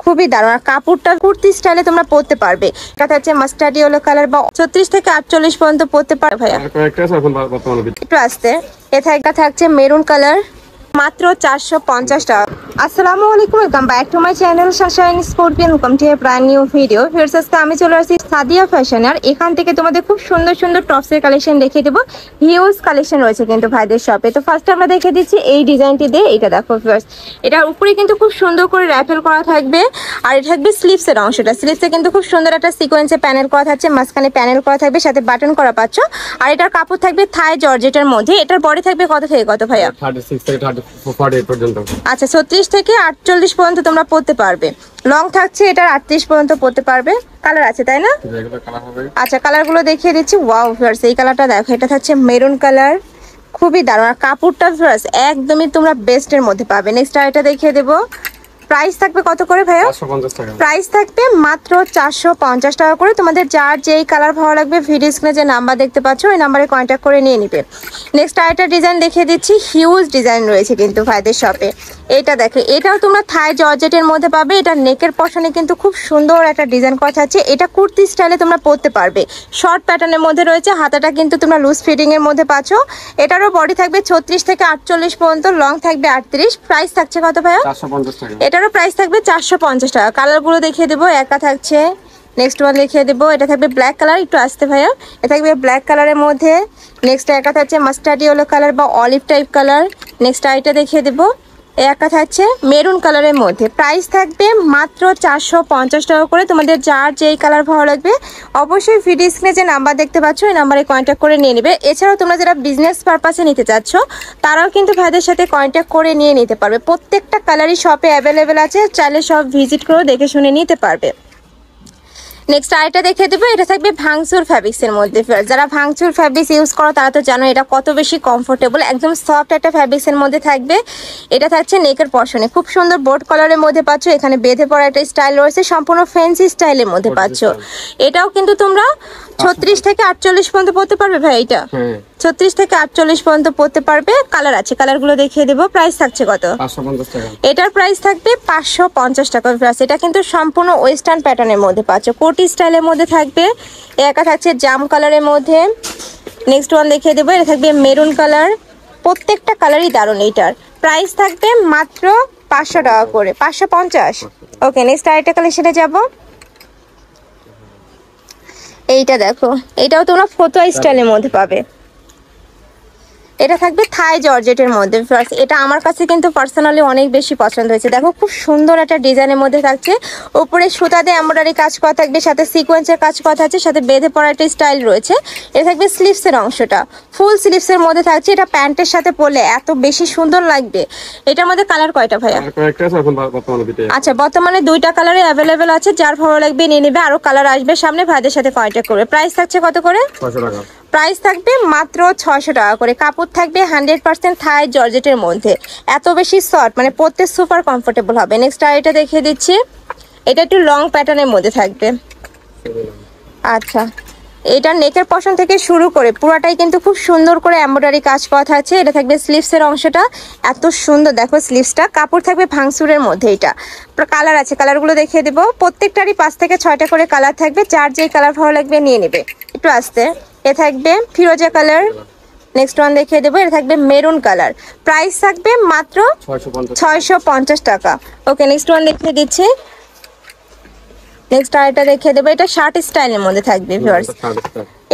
খুবই দারুণ। আর কাপড়টা কুর্তি স্টাইলে তোমরা পরতে পারবে। এটা হচ্ছে মাস্টার্ড ইয়েলো কালার বা 36 থেকে 48 পর্যন্ত পরতে পারবে ভাইয়া। একটু আসতে। এটা থাকছে মেরুন কালার, মাত্র 450 টাকা। আসসালামু আলাইকুম, welcome back to my channel Sunshine Scorpion. Welcome to a brand new video. ফিরস আজকে আমি চলে আসছি সাদিয়া ফ্যাশন। আর এখান থেকে তোমাদের খুব সুন্দর সুন্দর টপসের কালেকশন দেখিয়ে দেবো। হিউজ কালেকশন রয়েছে কিন্তু ভাইদের শপে। তো ফার্স্ট আমরা দেখে দিচ্ছি এই ডিজাইনটি দিয়ে। এটা দেখো ফার্স্ট, এটার উপরে কিন্তু খুব সুন্দর করে র্যাফেল করা থাকবে। আর এটা থাকবে স্লিভসের অংশটা। স্লিভসে কিন্তু খুব সুন্দর একটা সিকোয়েন্সে প্যানেল করা থাকছে, মাঝখানে প্যানেল করা থাকবে, সাথে বাটন করা পাচ্ছ। আর এটার কাপড় থাকবে থাই জর্জেটের মধ্যে। এটার বডি থাকবে কত থেকে কত ভাইয়া? 36 থেকে 48 পর্যন্ত। আচ্ছা, 36 থেকে 48 পর্যন্ত তোমরা পরতে পারবে। লং থাকছে এটার 38 পর্যন্ত পরতে পারবে। কালার আছে তাই না? আচ্ছা, কালারগুলো দেখিয়ে দিচ্ছি। ওয়াও ভিউয়ার্স, এই কালারটা দেখো, এটা থাকছে মেরুন কালার, খুবই দারুণ। আর কাপড়টা ভিউয়ার্স একদমই তোমরা বেস্টের মধ্যে পাবে। নেক্সট আর এটা দেখিয়ে দেবো। প্রাইস থাকবে কত করে ভাইয়া? 450 টাকা। প্রাইস থাকবে মাত্র 450 টাকা করে। তোমাদের যার যেই কালার ভালো লাগবে ভিডিও স্ক্রিনে যে নাম্বার দেখতে পাচ্ছ ওই নাম্বারে কন্ট্যাক্ট করে নিয়ে নিবে। নেক্সট আরেকটা ডিজাইন দেখিয়ে দিচ্ছি। হিউজ ডিজাইন রয়েছে কিন্তু ভাইদের শপে। এটা দেখো, এটাও তোমরা থাই জর্জেটের মধ্যে পাবে। এটা নেকের পশনে কিন্তু খুব সুন্দর একটা ডিজাইন করা আছে। এটা কুর্তি স্টাইলে তোমরা পরতে পারবে। শর্ট প্যাটার্নের মধ্যে রয়েছে, হাতাটা কিন্তু তোমরা লুজ ফিটিং এর মধ্যে পাচ্ছ। এটারও বডি থাকবে 36 থেকে 48 পর্যন্ত, লং থাকবে 38। প্রাইস থাকছে কত ভাইয়া? 450 টাকা। এটারও প্রাইস থাকবে 450 টাকা। কালারগুলো দেখিয়ে দেবো। একা থাকছে, নেক্সট ওয়ান দেখিয়ে দেবো। এটা থাকবে ব্ল্যাক কালার, একটু আসতে ভাইয়া। এটা থাকবে ব্ল্যাক কালারের মধ্যে। নেক্সট একা থাকছে মাস্টার্ড ইয়েলো কালার বা অলিভ টাইপ কালার। নেক্সট আইটা দেখিয়ে দেবো। একা থাকছে মেরুন কালারের মধ্যে। প্রাইস থাকবে মাত্র 450 টাকা করে। তোমাদের যার যেই কালার ভালো লাগবে অবশ্যই ভিডিও স্ক্রিনে যে নাম্বার দেখতে পাচ্ছ ওই নাম্বারে কন্ট্যাক্ট করে নিয়ে নেবে। এছাড়াও তোমরা যারা বিজনেস পারপাসে নিতে চাচ্ছ তারাও কিন্তু ভাইদের সাথে কন্ট্যাক্ট করে নিয়ে নিতে পারবে। প্রত্যেকটা কালারই শপে অ্যাভেলেবেল আছে, চাইলে সব ভিজিট করেও দেখে শুনে নিতে পারবে। নেক্সট আরেকটা দেখে দেবো। এটা থাকবে ভাঙচুর ফ্যাব্রিক্সের মধ্যে। যারা ভাঙচুর ফ্যাব্রিক্স ইউজ করো তারা তো জানো এটা কত বেশি কমফোর্টেবল। একদম সফট একটা ফ্যাব্রিক্সের মধ্যে থাকবে। এটা থাকছে নেকের পশনে খুব সুন্দর বোর্ড কালারের মধ্যে পাচ্ছ। এখানে বেঁধে পড়া একটা স্টাইল রয়েছে, সম্পূর্ণ ফ্যান্সি স্টাইলের মধ্যে পাচ্ছ। এটাও কিন্তু তোমরা 36 থেকে 48 পর্যন্ত পড়তে পারবে ভাই। এটা 36 থেকে 48 পর্যন্ত পড়তে পারবে। কালার আছে, কালারগুলো দেখিয়ে দেবো। প্রাইস থাকছে কত? 550 টাকা। এটার প্রাইস থাকবে 550 টাকা। এটা কিন্তু সম্পূর্ণ ওয়েস্টার্ন প্যাটার্নের মধ্যে পাচ্ছ, কোটি স্টাইলের মধ্যে থাকবে। একা থাকছে জাম কালারের মধ্যে। নেক্সট ওয়ান দেখিয়ে দেবো। এটা থাকবে মেরুন কালার। প্রত্যেকটা কালারই দারুণ। এইটার প্রাইস থাকবে মাত্র 500 টাকা করে, 550। ওকে, নেক্সট আরেকটা কালেকশনে যাব। এইটা দেখো, এটাও তোমরা ফতোয়া স্টাইলের মধ্যে পাবে। এটা থাকবে থাই জর্জেটের মধ্যে। এটা আমার কাছে কিন্তু পার্সোনালি অনেক বেশি পছন্দ হয়েছে। দেখো খুব সুন্দর একটা ডিজাইনের মধ্যে থাকছে। উপরে সুতা দিয়ে এমব্রয়ডারি কাজ করা থাকবে, সাথে সিকোয়েন্সের কাজ করা থাকছে, সাথে বেঁধে পড়া একটা স্টাইল রয়েছে। এটা থাকবে স্লিভসের অংশটা, ফুল স্লিভসের মধ্যে থাকছে। এটা প্যান্টের সাথে পরলে এত বেশি সুন্দর লাগবে। এটার মধ্যে কালার কয়টা ভাইয়া? আচ্ছা, বর্তমানে 2টা কালারে অ্যাভেলেবেল আছে। যার ভালো লাগবে নিয়ে নেবে। আরো কালার আসবে সামনে, ভাইদের সাথে কন্ট্যাক্ট করবে। প্রাইস থাকছে কত করে? 600 টাকা। প্রাইস থাকবে মাত্র 600 টাকা করে। কাপড় থাকবে 100% থাই জর্জেটের মধ্যে। এত বেশি সফট, মানে পরতে সুপার কমফোর্টেবল হবে। নেক্সট আর এটা দেখিয়ে দিচ্ছি। এটা একটু লং প্যাটার্নের মধ্যে থাকবে। আচ্ছা, এটা নেকের পশন থেকে শুরু করে পুরাটাই কিন্তু খুব সুন্দর করে এমব্রয়ডারি কাজ করা আছে। এটা থাকবে স্লিভসের অংশটা, এত সুন্দর দেখো স্লিভসটা। কাপড় থাকবে ভাঙচুরের মধ্যে। এটা কালার আছে, কালারগুলো দেখিয়ে দেবো। প্রত্যেকটারই 5 থেকে 6টা করে কালার থাকবে। যার যেই কালার ভালো লাগবে নিয়ে নেবে। একটু আসতে। এ থাকবে ফিরোজা কালার। নেক্সট ওয়ান দেখিয়ে দেবো। এটা থাকবে মেরুন কালার। প্রাইস থাকবে মাত্র 650 টাকা। ওকে, নেক্সট ওয়ান দেখিয়ে দিচ্ছি। নেক্সট আরেকটা দেখিয়ে দেবো। এটা শার্ট স্টাইলের মধ্যে থাকবে ভিউয়ার্স।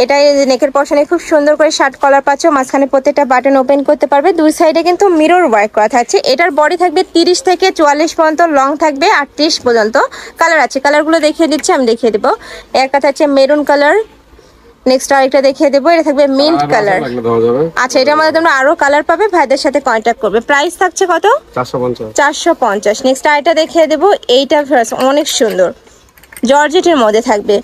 এটা নেকের পশনে খুব সুন্দর করে শার্ট কলার পাচ্ছ। মাঝখানে প্রত্যেকটা বাটন ওপেন করতে পারবে। দুই সাইডে কিন্তু মিরর ওয়ার্ক করা থাকছে। এটার বডি থাকবে 30 থেকে 44 পর্যন্ত, লং থাকবে 38 পর্যন্ত। কালার আছে, কালারগুলো দেখিয়ে দিচ্ছি, আমি দেখিয়ে দেবো। একটা থাকছে মেরুন কালার। নেক্সট আরেকটা দেখিয়ে দেবো। এটা থাকবে মিন্ট কালার। আচ্ছা, এটার মধ্যে তোমরা আরো কালার পাবে। ভাইদের সাথে কন্ট্যাক্ট করবে। প্রাইস থাকছে কত? 450। নেক্সট আরেকটা দেখিয়ে দেবো। এইটা অনেক সুন্দর জর্জেটের মধ্যে থাকবে।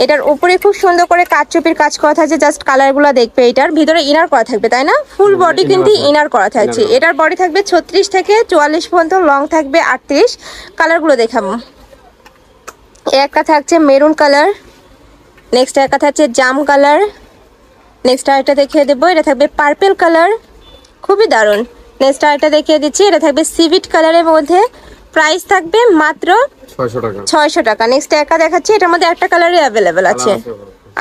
এটার উপরে খুব সুন্দর করে কাটচুপির কাজ করা থাকছে। জাস্ট কালারগুলো দেখবে। এটার ভিতরে ইনার করা থাকবে, তাই না? ফুল বডি কিন্তু ইনার করা থাকছে। এটার বডি থাকবে 36 থেকে 44 পর্যন্ত, লং থাকবে 38। কালারগুলো দেখাবো। একটা থাকছে মেরুন কালার। নেক্সট একটা থাকছে জাম কালার। নেক্সট আরেকটা দেখিয়ে দেবো। এটা থাকবে পার্পেল কালার, খুবই দারুণ। নেক্সট আরেকটা দেখিয়ে দিচ্ছি। এটা থাকবে সিভিট কালারের মধ্যে। প্রাইস থাকবে মাত্র 600 টাকা। 600 টাকা। নেক্সট একা দেখাচ্ছি, এটার মধ্যে একটা কালারই অ্যাভেলেবেল আছে।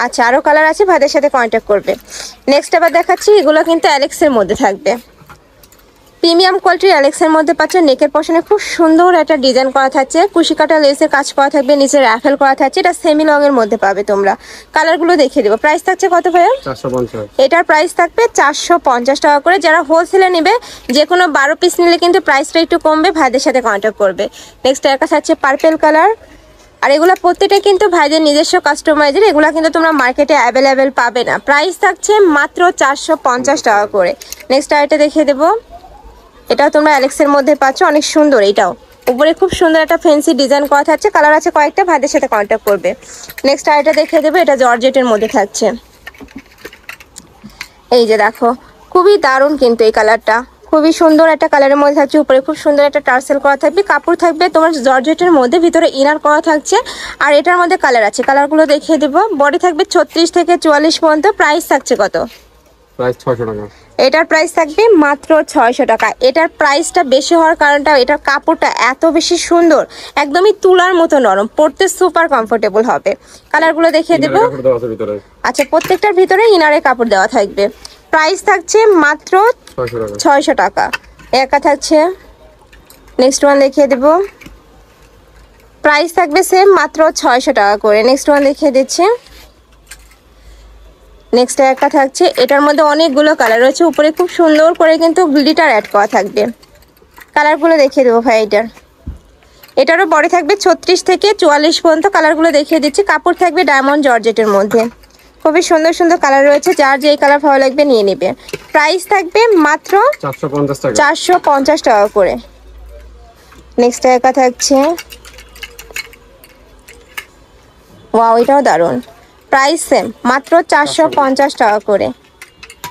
আচ্ছা, আরো কালার আছে, ভাইদের সাথে কন্ট্যাক্ট করবে। নেক্সট আবার দেখাচ্ছি, এগুলো কিন্তু অ্যালেক্সের মধ্যে থাকবে, প্রিমিয়াম কোয়ালিটির অ্যালেক্সের মধ্যে পাচ্ছ। নেকের পশনে খুব সুন্দর একটা ডিজাইন করা থাকছে, কুশি কাটা লেসের কাজ করা থাকবে, নিচে রাফেল করা থাকছে। এটা সেমি লং এর মধ্যে পাবে তোমরা। কালারগুলো দেখিয়ে দেবো। প্রাইস থাকছে কত ভাইয়া? 450। এটার প্রাইস থাকবে 450 টাকা করে। যারা হোলসেলে নেবে, যে কোনো 12 পিস নিলে কিন্তু প্রাইসটা একটু কমবে, ভাইদের সাথে কন্ট্যাক্ট করবে। নেক্সট এর কাছে আছে পার্পেল কালার, আর এগুলো প্রত্যেকটা কিন্তু ভাইদের নিজস্ব কাস্টমাইজের, এগুলো কিন্তু তোমরা মার্কেটে অ্যাভেলেবেল পাবে না। প্রাইস থাকছে মাত্র 450 টাকা করে। নেক্সট আরেকটা দেখিয়ে দেবো, এটাও তোমরা অ্যালেক্সের মধ্যে পাচ্ছ, অনেক সুন্দর। এটাও উপরে খুব সুন্দর একটা ফ্যান্সি ডিজাইন করা থাকছে, কালার আছে কয়েকটা, ভাইদের সাথে কন্ট্যাক্ট করবে। নেক্সট আরেকটা দেখিয়ে দেবো, এটা জর্জেটের মধ্যে থাকছে। এই যে দেখো, খুবই দারুণ কিন্তু এই কালারটা, খুবই সুন্দর একটা কালারের মধ্যে থাকছে। উপরে খুব সুন্দর একটা টার্সেল করা থাকবে, কাপড় থাকবে তোমার জর্জেটের মধ্যে, ভিতরে ইনার করা থাকছে। আর এটার মধ্যে কালার আছে, কালারগুলো দেখিয়ে দেবো। বডি থাকবে 36 থেকে 44 পর্যন্ত। প্রাইস থাকছে কত? প্রাইস 600 টাকা। এটার প্রাইস থাকবে মাত্র 600 টাকা। এটার প্রাইসটা বেশি হওয়ার কারণটা, এটার কাপড়টা এত বেশি সুন্দর, একদমই তুলার মতো নরম, পরতে সুপার কমফোর্টেবল হবে। কালারগুলো দেখিয়ে দেবো। আচ্ছা, প্রত্যেকটার ভিতরে ইনারে কাপড় দেওয়া থাকবে। প্রাইস থাকছে মাত্র 600 টাকা। একা থাকছে। নেক্সট ওয়ান দেখিয়ে দেবো, প্রাইস থাকবে সেম মাত্র 600 টাকা করে। নেক্সট ওয়ান দেখিয়ে দিচ্ছি। নেক্সট একটা থাকছে, এটার মধ্যে অনেকগুলো কালার রয়েছে, উপরে খুব সুন্দর করে কিন্তু গ্লিটার অ্যাড করা থাকবে। কালারগুলো দেখিয়ে দেবো ভাই। এটারও বডি থাকবে 36 থেকে 44 পর্যন্ত। কালারগুলো দেখিয়ে দিচ্ছি। কাপড় থাকবে ডায়মন্ড জর্জেটের মধ্যে, খুবই সুন্দর সুন্দর কালার রয়েছে, যার যেই কালার ভালো লাগবে নিয়ে নেবে। প্রাইস থাকবে মাত্র 450 টাকা করে। নেক্সট একা থাকছে, ওয়াও, এটাও দারুণ। প্রাইস সেম মাত্র 450 টাকা করে।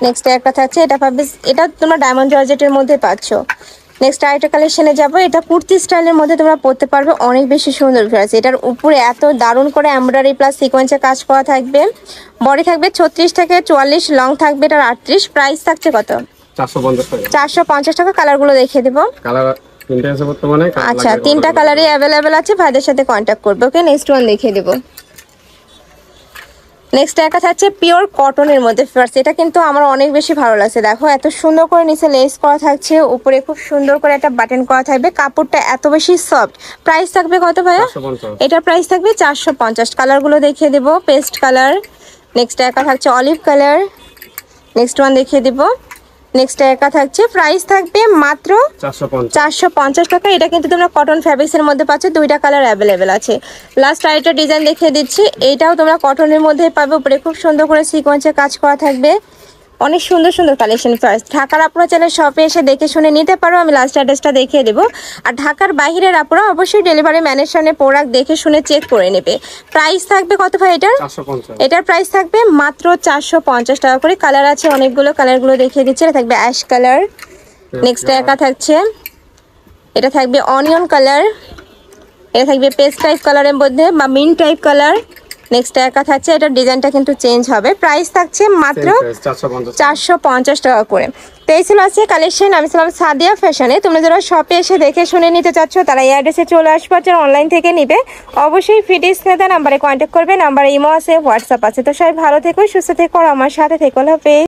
নেক্সট একটা থাকছে, এটা পাবে, এটা তোমরা ডায়মন্ড জর্জেটের মধ্যে পাচ্ছ। নেক্সট আরেকটা কালেকশনে যাবো, এটা কুর্তি স্টাইলের মধ্যে তোমরা পরতে পারবে, অনেক বেশি সুন্দর আছে। এটার উপরে এত দারুণ করে এমব্রয়ডারি প্লাস সিকোয়েন্সের কাজ করা থাকবে। বডি থাকবে 36 থেকে 44, লং থাকবে এটার 38। প্রাইস থাকছে কত? 450 টাকা। কালারগুলো দেখিয়ে দেবো। আচ্ছা, 3টা কালারই অ্যাভেলেবেল আছে, ভাইদের সাথে কন্ট্যাক্ট করবে। ওকে, নেক্সট ওয়ান দেখিয়ে দেবো। নেক্সট একটা থাকছে পিওর কটনের মধ্যে ফার্স্ট, এটা কিন্তু আমার অনেক বেশি ভালো লাগছে। দেখো, এত সুন্দর করে নিচে লেস করা থাকছে, উপরে খুব সুন্দর করে একটা বাটন করা থাকবে, কাপড়টা এত বেশি সফট। প্রাইস থাকবে কত ভাইয়া? এটার প্রাইস থাকবে 450। কালারগুলো দেখিয়ে দেবো। পেস্ট কালার, নেক্সট একা থাকছে অলিভ কালার। নেক্সট ওয়ান দেখিয়ে দেবো। নেক্সট একা থাকছে, প্রাইস থাকবে মাত্র 450 টাকা। এটা কিন্তু তোমরা কটন ফ্যাব্রিক্সের মধ্যে পাচ্ছ, 2টা কালার অ্যাভেলেবেল আছে। লাস্ট আরেকটা ডিজাইন দেখিয়ে দিচ্ছি, এইটাও তোমরা কটনের মধ্যে পাবে, উপরে খুব সুন্দর করে সিকোয়েন্সের কাজ করা থাকবে, অনেক সুন্দর সুন্দর কালেকশন। ফার্স্ট ঢাকার আপুরা চাইলে শপে এসে দেখে শুনে নিতে পারো, আমি লাস্ট অ্যাড্রেসটা দেখিয়ে দেবো। আর ঢাকার বাইরের আপুরা অবশ্যই ডেলিভারি ম্যানের সামনে প্রোডাক্ট দেখে শুনে চেক করে নেবে। প্রাইস থাকবে কত ভাই এটার? এটার প্রাইস থাকবে মাত্র 450 টাকা করে। কালার আছে অনেকগুলো, কালারগুলো দেখিয়ে দিচ্ছে। এটা থাকবে অ্যাশ কালার। নেক্সট একা থাকছে, এটা থাকবে অনিয়ন কালার, এটা থাকবে পেস্ট টাইপ কালারের মধ্যে বা মিন টাইপ কালার। নেক্সট একা থাকছে, এটার ডিজাইনটা কিন্তু চেঞ্জ হবে। প্রাইস থাকছে মাত্র 450 টাকা করে। তো এই ছিল আছে কালেকশন। আমি ছিলাম সাদিয়া ফ্যাশনে। তোমরা যারা শপে এসে দেখে শুনে নিতে চাচ্ছ, তারা এই অ্যাড্রেসে চলে আসবে। যারা অনলাইন থেকে নিবে, অবশ্যই ফিডি স্ক্রিনে নাম্বারে কন্ট্যাক্ট করবে। নাম্বারে ইমো আছে, হোয়াটসঅ্যাপ আছে। তো সবাই ভালো থেকো, সুস্থ থেকো, আর আমার সাথে থেকো। হাফেজ।